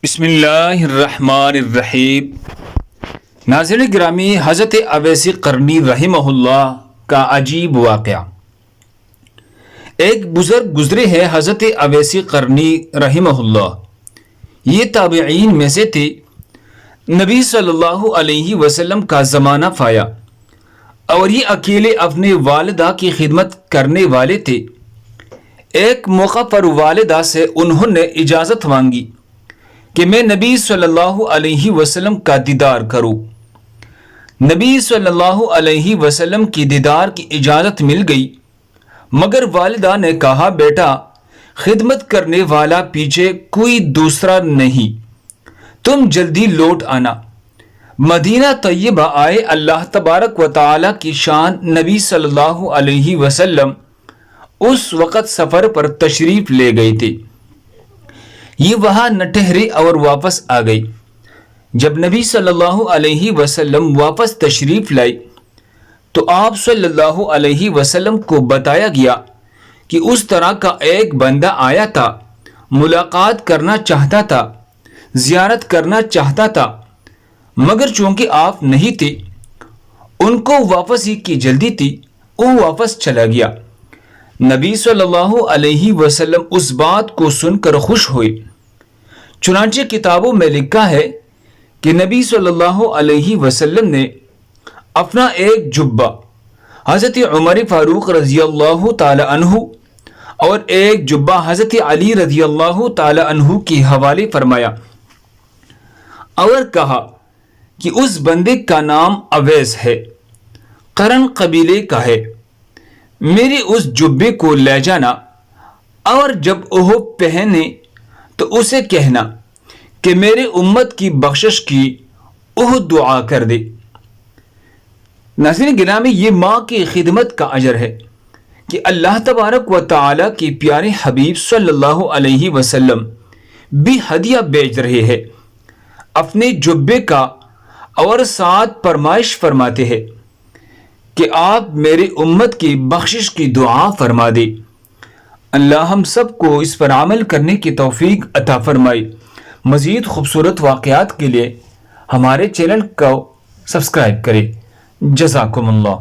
بسم اللہ الرحمن الرحیم۔ ناظرین گرامی، حضرت اویس قرنی رحمہ اللہ کا عجیب واقعہ۔ ایک بزرگ گزرے ہیں حضرت اویس قرنی رحمہ اللہ۔ یہ تابعین میں سے تھے۔ نبی صلی اللہ علیہ وسلم کا زمانہ پایا اور یہ اکیلے اپنے والدہ کی خدمت کرنے والے تھے۔ ایک موقع پر والدہ سے انہوں نے اجازت مانگی کہ میں نبی صلی اللہ علیہ وسلم کا دیدار کروں۔ نبی صلی اللہ علیہ وسلم کی دیدار کی اجازت مل گئی، مگر والدہ نے کہا، بیٹا، خدمت کرنے والا پیچھے کوئی دوسرا نہیں، تم جلدی لوٹ آنا۔ مدینہ طیبہ آئے۔ اللہ تبارک و تعالی کی شان، نبی صلی اللہ علیہ وسلم اس وقت سفر پر تشریف لے گئے تھے۔ یہ وہاں نہ ٹھہرے اور واپس آ گئی۔ جب نبی صلی اللہ علیہ وسلم واپس تشریف لائے تو آپ صلی اللہ علیہ وسلم کو بتایا گیا کہ اس طرح کا ایک بندہ آیا تھا، ملاقات کرنا چاہتا تھا، زیارت کرنا چاہتا تھا، مگر چونکہ آپ نہیں تھے، ان کو واپس ہی کی جلدی تھی، وہ واپس چلا گیا۔ نبی صلی اللہ علیہ وسلم اس بات کو سن کر خوش ہوئے۔ چنانچہ کتابوں میں لکھا ہے کہ نبی صلی اللہ علیہ وسلم نے اپنا ایک جبہ حضرت عمر فاروق رضی اللہ تعالی عنہ اور ایک جبہ حضرت علی رضی اللہ تعالی عنہ کی حوالے فرمایا اور کہا کہ اس بندے کا نام اویس ہے، قرن قبیلے کا ہے، میرے اس جبے کو لے جانا اور جب وہ پہنے تو اسے کہنا کہ میرے امت کی بخشش کی وہ دعا کر دے۔ ناظرین گرامی، یہ ماں کی خدمت کا اجر ہے کہ اللہ تبارک و تعالی کے پیارے حبیب صلی اللہ علیہ وسلم بھی ہدیہ بیچ رہے ہیں اپنے جبے کا، اور ساتھ فرمائش فرماتے ہیں کہ آپ میرے امت کی بخشش کی دعا فرما دے۔ اللہ ہم سب کو اس پر عمل کرنے کی توفیق عطا فرمائے۔ مزید خوبصورت واقعات کے لیے ہمارے چینل کو سبسکرائب کریں۔ جزاکم اللہ۔